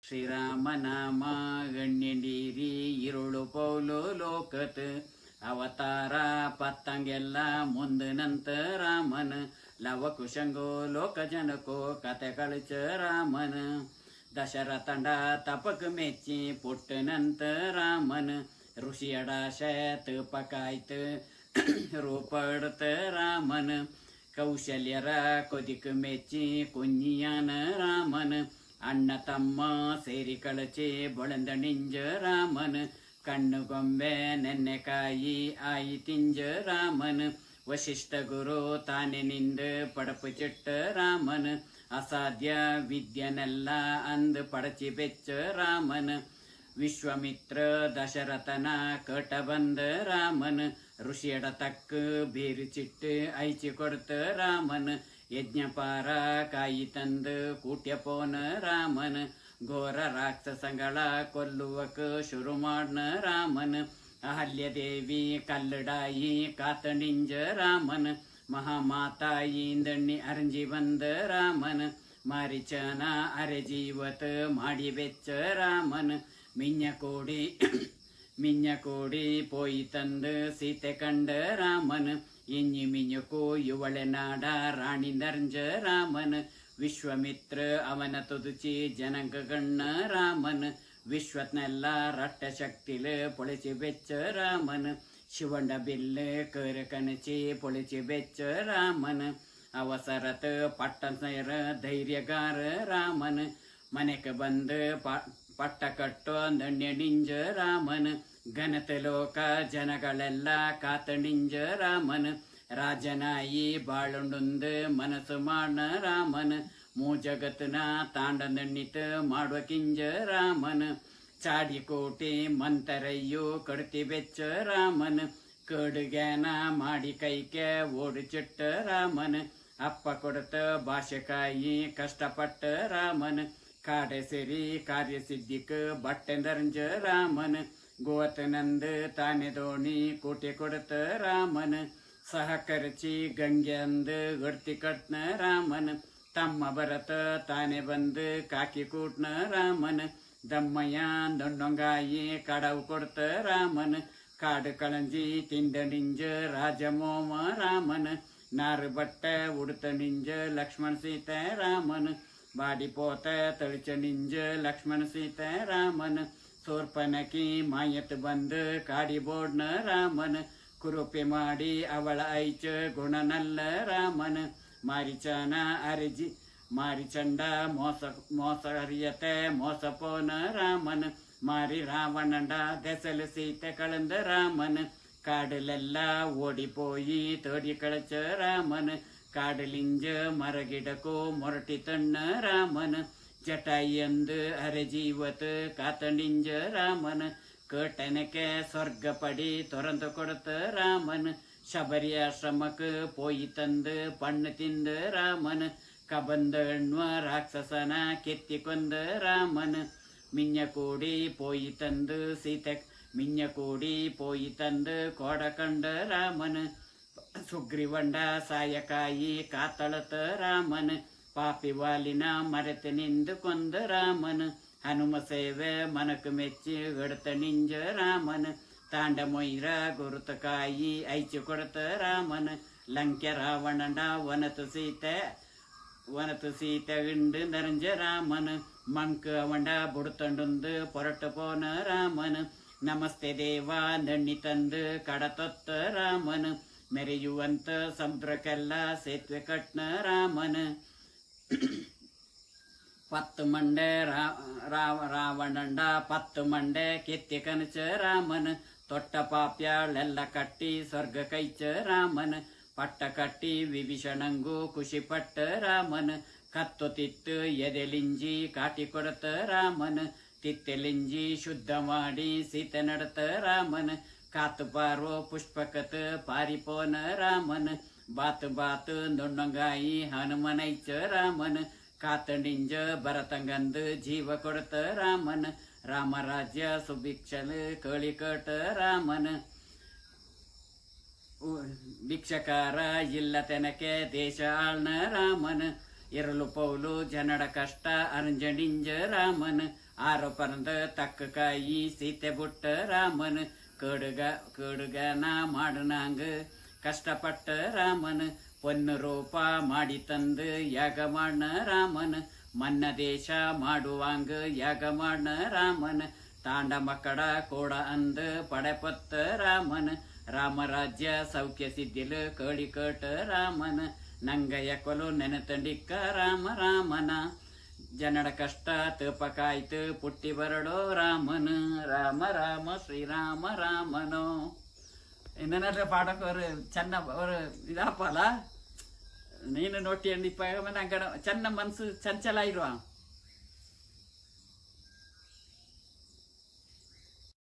ಶ್ರೀರಾಮನಾಮ ಗಣ್ಯಂಡೀರಿ ಇರುಳು ಪೌಲು ಲೋಕತ್ ಅವತಾರ ಪತ್ತಂಗೆಲ್ಲ ಮುಂದಿನಂತ ರಾಮನ ಲವಕುಶಂಗೋ ಲೋಕ ಜನಕೋ ಕತೆ ಕಳಿಚ ರಾಮನ ದಶರಥಂಡ ತಪಕ್ ಮೆಚ್ಚಿ ಪುಟ್ಟನಂತ ರಾಮನ ಋಷಿಯಡ ಶೇತ್ ಪಕಾಯ್ತ ರೂಪಡ್ತ ರಾಮನ ಕೌಶಲ್ಯರ ಕೊದಿಕ್ ಮೆಚ್ಚಿ ಕುഞ്ഞിಯಾನ ರಾಮನ ಅಣ್ಣ ತಮ್ಮ ಸೇರಿ ಕಳಚಿ ಬೊಳಂದಣಿಂಜ ರಾಮನ ಕಣ್ಣು ಗೊಂಬೆ ನೆನ್ನೆಕಾಯಿ ಆಯಿ ತಿಂಜ ರಾಮನ ವಶಿಷ್ಠ ಗುರು ತಾನೆ ನಿಂದ ಪಡಪು ಚಿಟ್ಟ ರಾಮನ ಅಸಾಧ್ಯ ವಿದ್ಯನೆಲ್ಲ ಅಂದ್ ಪಡಚಿ ಬೆಚ್ಚ ರಾಮನ ವಿಶ್ವಮಿತ್ರ ದಶರಥನ ಕಟ ಬಂದ ರಾಮನ ಋಷಿಯಡ ತಕ್ಕ ಬೀರು ಚಿಟ್ಟು ಐಚಿ ಕೊಡ್ತ ರಾಮನ ಯಜ್ಞಪಾರ ಕಾಯಿ ತಂದು ಕೂಟ್ಯ ಪೋನ ರಾಮನ ಘೋರ ರಾಕ್ಷಸಗಳ ಕೊಲ್ಲುವಕ ಶುರು ಮಾಡ್ನ ರಾಮನ ಅಹಲ್ಯದೇವಿ ಕಲ್ಲಡಾಯಿ ಕಾತಣಿಂಜ ರಾಮನ ಮಹಾಮಾತಾಯಿಂದಣ್ಣಿ ಅರಂಜಿ ಬಂದ ರಾಮನ ಮಾರಿಚನ ಅರೆಜೀವತ ಮಾಡಿ ಬೆಚ್ಚ ರಾಮನ ಮಿಂಜ ಕೋಡಿ ಪೋಯಿ ತಂದು ಸೀತೆ ಕಂಡ ರಾಮನ ಇಂಜಿ ಮಿಂಜಕೋ ಯುವಳೆ ನಾಡ ರಾಣಿ ನರ್ಜ ರಾಮನ ವಿಶ್ವಮಿತ್ರ ಅವನ ತುದುಚಿ ಜನಗಣ್ಣ ರಾಮನ ವಿಶ್ವತ್ನೆಲ್ಲ ರಟ್ಟ ಶಕ್ತಿಲ ಪೊಳಿಸಿ ಬೆಚ್ಚ ರಾಮನ ಶಿವಂಡ ಬಿಲ್ಲೆ ಕರ ಕನಚಿ ಪೊಳಿಸಿ ಬೆಚ್ಚ ರಾಮನ ಅವಸರತ ಪಟ್ಟಸರ ಧೈರ್ಯಗಾರ ರಾಮನ ಮನೆಕ ಬಂದ ಪಟ್ಟ ಕಟ್ಟೋ ದಂಡ್ಯಣಿಂಜ ರಾಮನ ಘನತ ಲೋಕ ಜನಗಳೆಲ್ಲ ಕಾತಣಿಂಜ ರಾಮನ ರಾಜನಾಯಿ ಬಾಳುಂಡುಂದ ಮನಸ್ಸು ಮಾಡ ರಾಮನ ಮೂಜಗತ್ನ ತಾಂಡದಣ್ಣಿತ ಮಾಡುವ ಕಿಂಜ ರಾಮನ ಚಾಡಿಕೋಟೆ ಮಂತರಯ್ಯೋ ಕಡ್ತಿ ಬೆಚ್ಚ ರಾಮನ ಕಡುಗ್ಯಾನ ಮಾಡಿ ಕೈಕೆ ಓಡು ಚಿಟ್ಟ ರಾಮನ ಅಪ್ಪ ಕೊಡತ ಭಾಷೆಕಾಯಿ ಕಷ್ಟಪಟ್ಟ ರಾಮನ ಕಾಡೆ ಸೇರಿ ಕಾರ್ಯಸಿದ್ಧಿಕ ಬಟ್ಟೆಂದರಂಜ ರಾಮನ ಗೋವತನಂದ ತಾನೆ ದೋಣಿ ಕೋಟೆ ಕೊಡತ ರಾಮನ ಸಹಕರಿಸಿ ಗಂಗೆ ಅಂದ ಗಡ್ತಿ ಕಟ್ನ ರಾಮನ ತಮ್ಮ ಭರತ ತಾನೆ ಬಂದು ಕಾಕಿ ಕೂಟ್ನ ರಾಮನ ದಮ್ಮಯ್ಯ ದೊಣ್ಣೊಂಗಾಯಿ ಕಡವು ಕೊಡ್ತ ರಾಮನ ಕಾಡು ಕಳಂಜಿ ತಿಂದ ನಿಂಜ ರಾಜಮೋಮ ರಾಮನ ನಾರು ಬಟ್ಟ ಉಡುತ ನಿಂಜ ಲಕ್ಷ್ಮಣ ಸೀತೆ ರಾಮನ ಬಾಡಿ ಪೋತ ತಳಿಚ ನಿಂಜ ಲಕ್ಷ್ಮಣ ಸೀತೆ ರಾಮನ ಸೋರ್ಪನಕಿ ಮಾಯತ್ ಬಂದು ಕಾಡಿ ಬೋಡ್ನ ರಾಮನ ಕುರುಪೆ ಮಾಡಿ ಅವಳ ಐಚ ಗುಣನಲ್ಲ ರಾಮನ ಮಾರಿಚನ ಅರಜಿ ಮಾರಿಚಂಡ ಮೋಸ ಹರಿಯತೆ ಮೋಸ ಪೋನ ರಾಮನ ಮಾರಿ ರಾವಣಂಡ ದೆಸಲು ಸೀತೆ ಕಳಂದ ರಾಮನ ಕಾಡಲೆಲ್ಲ ಓಡಿಪೋಯಿ ತೋಡಿ ಕಳಚ ರಾಮನ ಕಾಡಲಿಂಜ ಮರಗಿಡಕೋ ಮೊರಟಿ ತಣ್ಣ ರಾಮನ ಜಟಾಯಿಯಂದು ಅರೆಜೀವತ ಕಾತಣಿಂಜ ರಾಮನ ಕಟನಕ್ಕೆ ಸ್ವರ್ಗ ಪಡಿ ತೊರಂದು ಕೊಡತ ರಾಮನ ಶಬರಿ ಆಶ್ರಮಕ್ ಪೋಯಿ ತಂದು ಪಣ್ಣು ತಿಂದ ರಾಮನ ಕಬಂದಣ್ವ ರಾಕ್ಷಸನ ಕೆತ್ತಿ ಕೊಂದ ರಾಮನ ಮಿಂಜ ಕೋಡಿ ಪೋಯಿ ತಂದು ಸೀತೆ ಮಿಂಜ ಕೋಡಿ ಪೋಯಿ ತಂದು ಕೋಡ ಕಂಡ ರಾಮನ ಸುಗ್ರೀವಂಡ ಸಾಯಕಾಯಿ ಕಾತಳತ ರಾಮನ ಪಾಪಿ ವಾಲಿನ ಮರೆತು ನಿಂದು ಕೊಂದ ರಾಮನ ಹನುಮ ಸೇವೆ ಮನಕ ಮೆಚ್ಚಿ ಗಡತ ನಿಂಜ ರಾಮನ ತಾಂಡ ಮೊಯ್ರ ಗುರುತಕಾಯಿ ಐಚು ಕೊಡತ ರಾಮನ ಲಂಕೆ ರಾವಣಂಡ ವನತು ಸೀತೆ ಇಂಡು ನರಂಜ ರಾಮನ ಮಂಕ ಅವಂಡ ಬುಡುತಂಡುಂದು ಪೊರಟ ಪೋನ ರಾಮನ ನಮಸ್ತೆ ದೇವ ದಣ್ಣಿ ತಂದು ಕಡತೊತ್ತ ರಾಮನ ಮೆರೆಯುವಂತ ಸಮುದ್ರಕ್ಕೆಲ್ಲ ಸೇತುವೆ ಕಟ್ನ ರಾಮನ ಪತ್ತು ಮಂಡೆ ರಾವಣಂಡ ಪತ್ತು ಮಂಡೆ ಕೆತ್ತಿ ಕನಚ ರಾಮನ ತೊಟ್ಟ ಪಾಪ್ಯಾಳೆಲ್ಲ ಕಟ್ಟಿ ಸ್ವರ್ಗ ಕೈಚ ರಾಮನ ಪಟ್ಟ ಕಟ್ಟಿ ವಿಭೀಷಣಂಗೂ ಖುಷಿ ಪಟ್ಟ ರಾಮನ ಕತ್ತು ತಿತ್ತು ಎದೆಲಿಂಜಿ ಕಾಟಿ ಕೊಡತ ರಾಮನ ತಿತ್ತೆಲಿಂಜಿ ಶುದ್ಧ ಮಾಡಿ ಸೀತೆ ನಡತ ರಾಮನ ಕಾತು ಪಾರೋ ಪುಷ್ಪಕತ ಪಾರಿಪೋನ ರಾಮನ ಬಾತು ದೊಣ್ಣೊಂಗಾಯಿ ಹನುಮನೈಚ ರಾಮನ ಕಾತಣಿಂಜ ಭರತಂಗಂದು ಜೀವ ಕೊಡತ ರಾಮನ ರಾಮರಾಜ್ಯ ಸುಭಿಕ್ಷಲ ಕಳಿಕಟ ರಾಮನ ಭಿಕ್ಷಕಾರ ಇಲ್ಲ ತೆನಕೆ ದೇಶ ಆಳ್ನ ರಾಮನ ಇರಲು ಪೌಲು ಜನಡ ಕಷ್ಟ ಅರಂಜಣಿಂಜ ರಾಮನ ಆರು ಪರಂದ ತಕ್ಕ ಕಾಯಿ ಸೀತೆ ಬುಟ್ಟ ರಾಮನ್ ಕೇಡುಗನ ಮಾಡನಾಂಗ ಕಷ್ಟಪಟ್ಟ ರಾಮನ್ ಪೊನ್ನು ರೂಪ ಮಾಡಿ ತಂದು ಯಾಗ ಮಾಡ್ನ ರಾಮನ್ ಮನ್ನ ದೇಶ ಮಾಡುವಾಂಗ ಯಾಗ ಮಾಡ್ನ ರಾಮನ್ ತಾಂಡ ಮಕ್ಕಳ ಕೋಡ ಅಂದ ಪಡೆಪತ್ತ ರಾಮನ್ ರಾಮರಾಜ್ಯ ಸೌಖ್ಯ ಸಿದ್ದಿಲು ಕಳಿ ಕಟ ರಾಮನ್ ನಂಗಯ್ಯ ಕೊಲು ನೆನತಂಡಿಕ್ಕ ರಾಮ ರಾಮನ ಜನಡ ಕಷ್ಟ ತಪಕಾಯ್ತು ಪುಟ್ಟಿ ಬರಡೋ ರಾಮನ್ ರಾಮ ರಾಮ ಶ್ರೀರಾಮ ರಾಮನೋ ಇನ್ನೇನಾದ್ರೆ ಪಾಠಕ್ಕೆ ಅವರು ಚೆನ್ನ ಅವರು ಇದಾಪಲ್ಲ ನೀನು ನೋಟಿ ಅಂದಿಪ್ಪ ನಂಗಡ ಚೆನ್ನ ಮನಸ್ಸು ಚಂಚಲ ಇರುವ